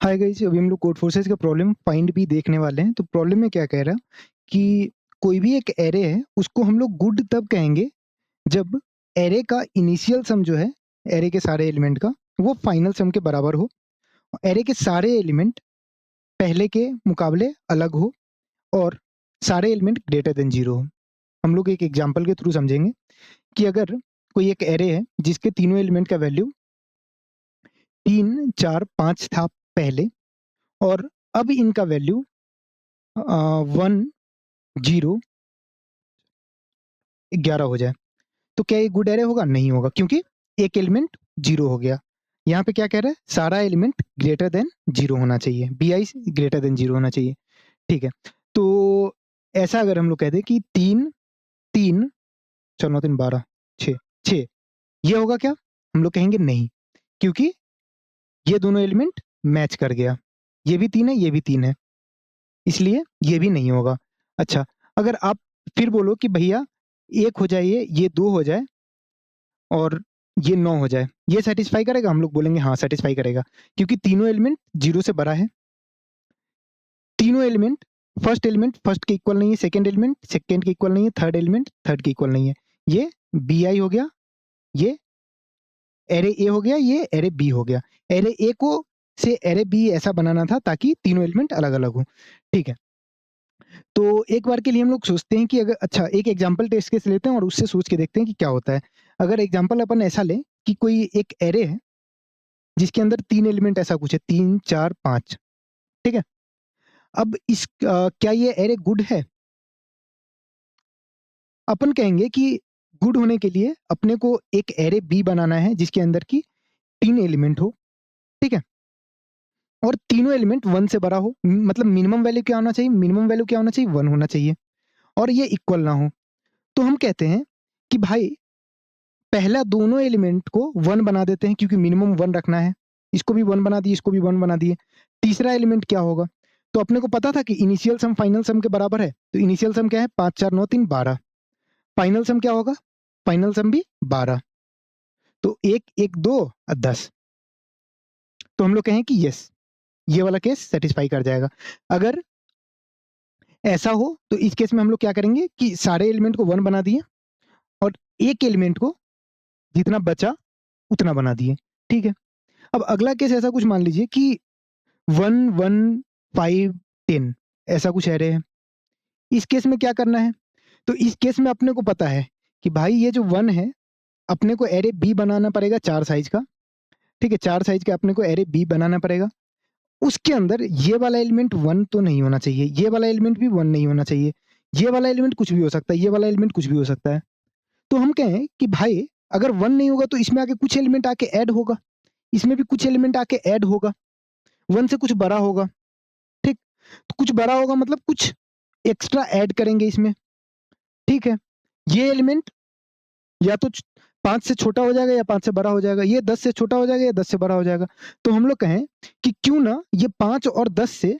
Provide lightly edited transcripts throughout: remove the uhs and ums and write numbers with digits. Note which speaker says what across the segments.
Speaker 1: Hi guys, अभी हम लोग कोड फोर्सेस का प्रॉब्लम फाइंड भी देखने वाले हैं। तो प्रॉब्लम में क्या कह रहा है कि कोई भी एक एरे है, उसको हम लोग गुड तब कहेंगे जब एरे का इनिशियल सम जो है एरे के सारे एलिमेंट का वो फाइनल सम के बराबर हो। एरे के सारे एलिमेंट पहले के मुकाबले अलग हो और सारे एलिमेंट ग्रेटर देन 0 हो। हम लोग एक एग्जांपल के थ्रू समझेंगे कि अगर कोई एक एरे है जिसके तीनों एलिमेंट का वैल्यू 3, 4, 5 था पहले, और अब इनका वैल्यू 1, 0, 11 हो जाए, तो क्या ये गुड एरे होगा? नहीं होगा, क्योंकि एक एलिमेंट 0 हो गया। यहाँ पे क्या कह रहा है? सारा एलिमेंट ग्रेटर देन 0 होना चाहिए, BI ग्रेटर देन 0 होना चाहिए। ठीक है, तो ऐसा अगर हम लोग कह दें कि 3, 3, 4, 9, 3, 12, 6, 6, ये होगा क्या? हम लोग कहेंगे नहीं, क्योंकि ये दोनों एलिमेंट मैच कर गया। ये भी 3 है, ये भी 3 है, इसलिए ये भी नहीं होगा। अच्छा, अगर आप फिर बोलो कि भैया 1 हो जाए, ये 2 हो जाए और ये 9 हो जाए, ये सैटिस्फाई करेगा? हम लोग बोलेंगे हाँ सैटिस्फाई करेगा, क्योंकि तीनों एलिमेंट 0 से बड़ा है। तीनों एलिमेंट फर्स्ट एलिमेंट फर्स्ट के इक्वल नहीं है, सेकंड एलिमेंट सेकंड के इक्वल नहीं है, थर्ड एलिमेंट थर्ड के इक्वल नहीं है। ये BI हो गया, ये एरे ए हो गया, ये एरे बी हो गया। एरे ए को से एरे बी ऐसा बनाना था ताकि तीनों एलिमेंट अलग अलग हो। ठीक है, तो एक बार के लिए हम लोग सोचते हैं कि अगर अच्छा एक एग्जांपल टेस्ट केस लेते हैं और उससे सोच के देखते हैं कि क्या होता है। अगर एग्जांपल अपन ऐसा लें कि कोई एक एरे है जिसके अंदर 3 एलिमेंट ऐसा कुछ है, 3, 4, 5। ठीक है, अब क्या ये एरे गुड है? अपन कहेंगे कि गुड होने के लिए अपने को एक एरे बी बनाना है जिसके अंदर की 3 एलिमेंट हो। ठीक है, और तीनों एलिमेंट 1 से बड़ा हो, मतलब मिनिमम वैल्यू क्या होना चाहिए? मिनिमम वैल्यू क्या होना चाहिए? 1 होना चाहिए, और ये इक्वल ना हो। तो हम कहते हैं कि भाई पहला दोनों एलिमेंट को 1 बना देते हैं, क्योंकि मिनिमम 1 रखना है। इसको भी 1 बना दिए, इसको भी 1 बना दिए। तीसरा एलिमेंट क्या होगा? तो अपने को पता था कि इनिशियल सम फाइनल सम के बराबर है, तो इनिशियल सम क्या है? 5, 4, 9, 3, 12। फाइनल सम क्या होगा? फाइनल सम भी 12। तो 1, 1, 2 और 10। तो हम लोग कहें कि यस, ये वाला केस सेटिस्फाई कर जाएगा। अगर ऐसा हो तो इस केस में हम लोग क्या करेंगे कि सारे एलिमेंट को 1 बना दिए और एक एलिमेंट को जितना बचा उतना बना दिए। ठीक है, अब अगला केस ऐसा कुछ मान लीजिए कि 1, 1, 5, 10 ऐसा कुछ एरे है। इस केस में क्या करना है? तो इस केस में अपने को पता है कि भाई ये जो 1 है, अपने को एरे बी बनाना पड़ेगा 4 साइज का। ठीक है, 4 साइज का अपने को एरे बी बनाना पड़ेगा। उसके अंदर ये वाला एलिमेंट 1 तो नहीं होना चाहिए, ये वाला एलिमेंट भी 1 नहीं होना चाहिए, ये वाला एलिमेंट कुछ भी हो सकता है, ये वाला एलिमेंट कुछ भी हो सकता है। तो हम कहें कि भाई अगर 1 नहीं होगा तो इसमें आके कुछ एलिमेंट आके ऐड होगा, इसमें भी कुछ एलिमेंट आके ऐड होगा, 1 से कुछ बड़ा होगा। ठीक, तो कुछ बड़ा होगा मतलब कुछ एक्स्ट्रा ऐड करेंगे इसमें। ठीक है, ये एलिमेंट या तो 5 से छोटा हो जाएगा या 5 से बड़ा हो जाएगा, ये 10 से छोटा हो जाएगा या 10 से बड़ा हो जाएगा। तो हम लोग कहें कि क्यों ना ये 5 और 10 से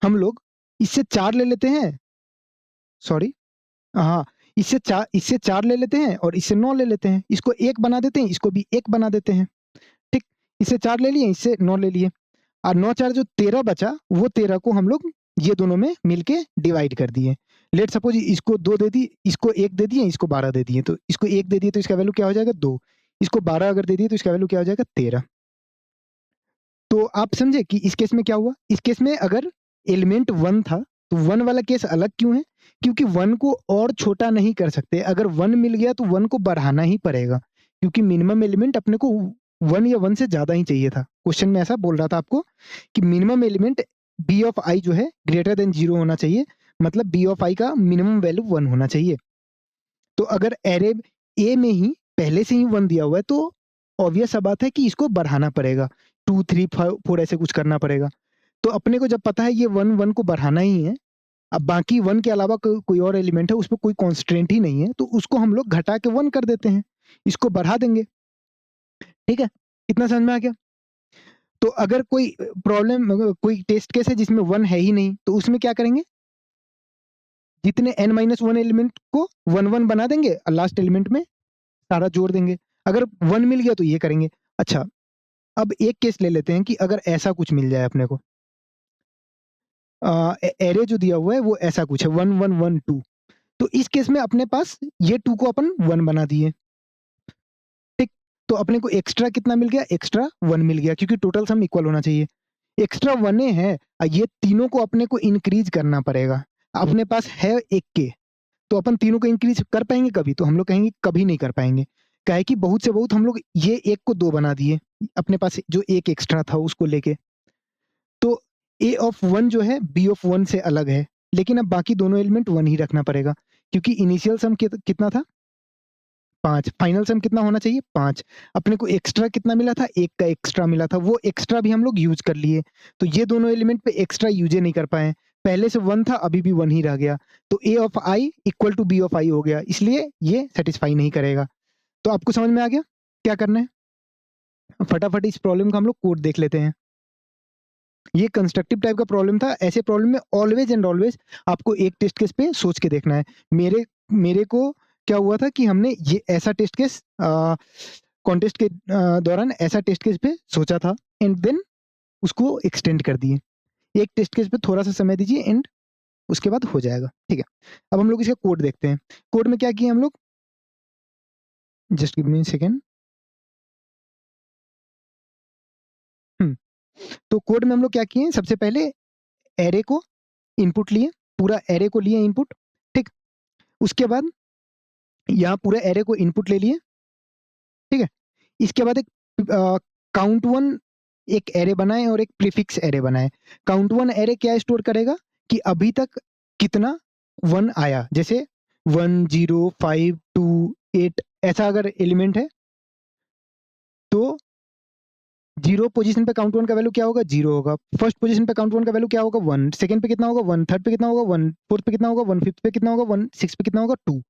Speaker 1: हम लोग इससे 4 ले लेते हैं, सॉरी, हाँ, इससे 4 ले लेते हैं और इससे 9 ले लेते हैं। इसको 1 बना देते हैं, इसको भी 1 बना देते हैं। ठीक, इससे 4 ले लिए, इससे 9 ले लिए, और 9, 4 जो 13 बचा, वो 13 को हम लोग ये दोनों में मिलके डिवाइड कर दिए। लेट सपोज इसको 2 दे दी, इसको 1 दे दिए, इसको 12 दे दिए, तो इसको 1 दे दिए तो इसका वैल्यू क्या हो जाएगा? 2। इसको 12 अगर दे दिए तो इसका वैल्यू क्या हो जाएगा? 13। तो आप समझे कि इस केस में क्या हुआ? इस केस में अगर एलिमेंट 1 था, तो 1 वाला केस अलग क्यों है? क्योंकि 1 को और छोटा नहीं कर सकते। अगर 1 मिल गया तो 1 को बढ़ाना ही पड़ेगा, क्योंकि मिनिमम एलिमेंट अपने को 1 या 1 से ज़्यादा ही चाहिए था। क्वेश्चन में ऐसा बोल रहा था आपको कि मिनिमम एलिमेंट बी ऑफ आई जो है ग्रेटर देन 0 होना चाहिए, मतलब बी ऑफ आई का मिनिमम वैल्यू 1 होना चाहिए। तो अगर एरे ए में ही पहले से ही 1 दिया हुआ है, तो ऑब्वियस सा बात है कि इसको बढ़ाना पड़ेगा। 2, 3, 4 ऐसे कुछ करना पड़ेगा। तो अपने को जब पता है ये 1, 1 को बढ़ाना ही है, अब बाकी 1 के अलावा कोई और एलिमेंट है, उसपे कोई कांस्टेंट ही नहीं है, तो उसको हम लोग घटा के 1 कर देते हैं। इसको बढ़ा देंगे। ठीक है? इतना समझ में आ गया? तो अगर कोई कोई टेस्ट केस है जिसमें 1 है ही नहीं, तो उसमें क्या करेंगे? जितने n-1 एलिमेंट को 1, 1 बना देंगे और लास्ट एलिमेंट में सारा जोड़ देंगे। अगर 1 मिल गया तो ये करेंगे। अच्छा, अब एक केस ले लेते हैं कि अगर ऐसा कुछ मिल जाए अपने को, एरे जो दिया हुआ है वो ऐसा कुछ है 1 1 1 2, तो इस केस में अपने पास ये 2 को अपन 1 बना दिए, ठीक? तो अपने को एक्स्ट्रा कितना मिल गया? एक्स्ट्रा 1 मिल गया, क्योंकि टोटल सम इक्वल होना चाहिए। एक्स्ट्रा 1 है, ये तीनों को अपने को इंक्रीज करना पड़ेगा। अपने पास है 1 के, तो अपन तीनों को इंक्रीज कर पाएंगे कभी? तो हम लोग कहेंगे कभी नहीं कर पाएंगे। क्या है कि बहुत से बहुत हम लोग ये 1 को 2 बना दिए, अपने पास जो 1 एक्स्ट्रा था उसको लेके। तो ए ऑफ 1 जो है बी ऑफ 1 से अलग है, लेकिन अब बाकी दोनों एलिमेंट 1 ही रखना पड़ेगा, क्योंकि इनिशियल सम कितना था? 5, फाइनल सम कितना होना चाहिए? 5। अपने को एक्स्ट्रा कितना मिला था? 1 का एक्स्ट्रा मिला था, वो एक्स्ट्रा भी हम लोग यूज़ कर लिए। तो ये दोनों एलिमेंट पे एक्स्ट्रा यूज़ नहीं कर पाए। पहले से 1 था, अभी भी 1 ही रह गया। तो A of I equal to B of I हो गया, इसलिए ये सैटिस्फाई नहीं करेगा। तो आपको समझ में आ गया क्या करना है? फटाफट इस प्रॉब्लम का हम लोग कोड देख लेते हैं। ये कंस्ट्रक्टिव टाइप का प्रॉब्लम था। ऐसे प्रॉब्लम में ऑलवेज एंड ऑलवेज आपको एक टेस्ट केस पे सोच के देखना है। मेरे को क्या हुआ था कि हमने ये ऐसा टेस्ट केस कॉन्टेस्ट के दौरान ऐसा टेस्ट केस पे सोचा था एंड देन उसको एक्सटेंड कर दिए। एक टेस्ट केस पे थोड़ा सा समय दीजिए एंड उसके बाद हो जाएगा, ठीक है? अब हम लोग इसका कोड देखते हैं। कोड में क्या किए हम लोग? Just give me a second. तो कोड में हम लोग क्या किए? सबसे पहले एरे को इनपुट लिए, पूरा एरे को लिए इनपुट, ठीक? उसके बाद यहाँ पूरे एरे को इनपुट ले लिए, ठीक है? इसके बाद एक काउंट वन एक एरे बनाए और एक प्रीफिक्स एरे बनाए। काउंट वन एरे क्या स्टोर करेगा कि अभी तक कितना 1 आया, जैसे 1 0 5 2 8 ऐसा अगर एलिमेंट है तो 0 पोजीशन पे काउंट वन का वैल्यू क्या होगा? 0 होगा। फर्स्ट पोजीशन पे काउंट वन का वैल्यू क्या होगा? 1। सेकंड पे कितना होगा? 1। थर्ड पे कितना होगा? 1। फोर्थ पे कितना होगा? 1। फिफ्थ पे कितना होगा? 1। सिक्स पे कितना होगा? 2।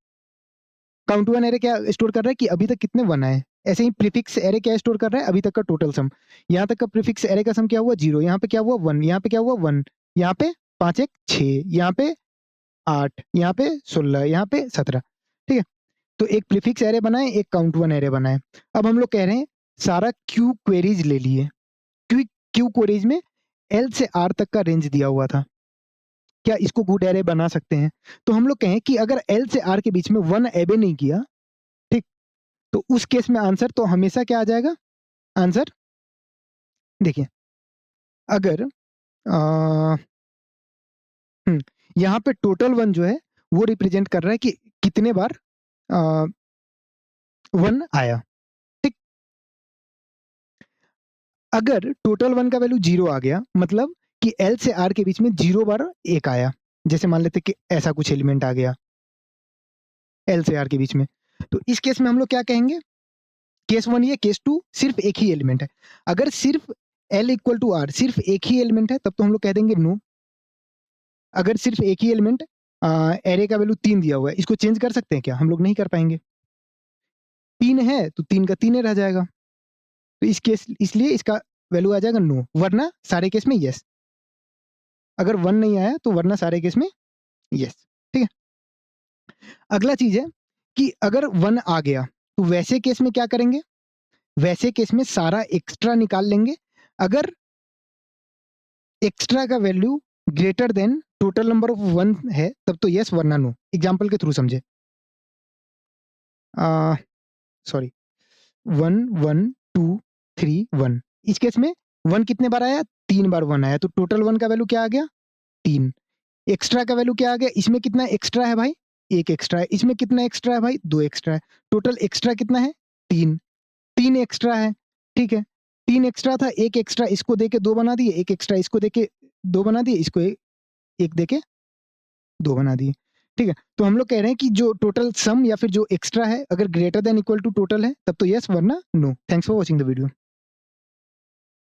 Speaker 1: काउंट वन एरे क्या स्टोर कर रहा है कि अभी तक कितने 1 आए। ऐसे ही प्रीफिक्स एरे क्या स्टोर कर रहा है? अभी तक का टोटल सम। यहाँ तक का प्रीफिक्स एरे का सम क्या हुआ? 0। यहाँ पे क्या हुआ? 1। यहाँ पे क्या हुआ? 1। यहाँ पे 5 1 6, यहाँ पे 8, यहाँ पे 16, यहाँ पे 17, ठीक है? तो एक प्रीफिक्स एरे बनाए, एक काउंट वन एरे बनाए। अब हम लोग कह रहे हैं सारा क्यू क्वेरीज ले लिए। क्यू क्वेरीज में एल से आर तक का रेंज दिया हुआ था। क्या इसको गुड एरे बना सकते हैं? तो हम लोग कहें कि अगर एल से आर के बीच में 1 एबे नहीं किया, ठीक? तो उस केस में आंसर तो हमेशा क्या आ जाएगा? आंसर देखिए, अगर यहाँ पे टोटल 1 जो है वो रिप्रेजेंट कर रहा है कि कितने बार 1 आया, ठीक? अगर टोटल 1 का वैल्यू 0 आ गया, मतलब कि एल से आर के बीच में 0 बार 1 आया। जैसे मान लेते कि ऐसा कुछ एलिमेंट आ गया एल से आर के बीच में। तो इस केस में हम लोग क्या कहेंगे? केस 1 ये, केस 2 सिर्फ एक ही एलिमेंट है। अगर सिर्फ एल इक्वल टू आर सिर्फ एक ही एलिमेंट है, तब तो हम लोग कह देंगे नो। अगर सिर्फ एक ही एलिमेंट एरे का वैल्यू 3 दिया हुआ है, इसको चेंज कर सकते हैं क्या? हम लोग नहीं कर पाएंगे। 3 है तो 3 का 3 ही रह जाएगा। तो इस केस इसलिए इसका वैल्यू आ जाएगा नो, वरना सारे केस में यस। अगर 1 नहीं आया तो वरना सारे केस में यस, ठीक है? अगला चीज़ है कि अगर 1 आ गया, तो वैसे केस में क्या करेंगे? वैसे केस में सारा एक्स्ट्रा निकाल लेंगे। अगर एक्स्ट्रा का value greater than total number of 1 है, तब तो यस वरना नो। एग्जांपल के थ्रू समझे। सॉरी 1 1 2 3 1। इस केस में 1 कितने बार आया? 3 बार 1 आया, तो टोटल 1 का वैल्यू क्या आ गया? 3। एक्स्ट्रा का वैल्यू क्या आ गया? इसमें कितना एक्स्ट्रा है भाई? 1 एक्स्ट्रा है। इसमें कितना एक्स्ट्रा है भाई? 2 एक्स्ट्रा है। टोटल एक्स्ट्रा कितना है? 3। 3 एक्स्ट्रा है, ठीक है? 3 एक्स्ट्रा था, 1 एक्स्ट्रा इसको देके 2 बना दिए, 1 एक्स्ट्रा इसको देके 2 बना दिए, इसको 1 देके 2 बना दिए, ठीक है? तो हम लोग कह रहे हैं कि जो टोटल सम या फिर जो एक्स्ट्रा है, अगर greater than equal to total है, तब तो यस वरना no. Thanks for watching the video.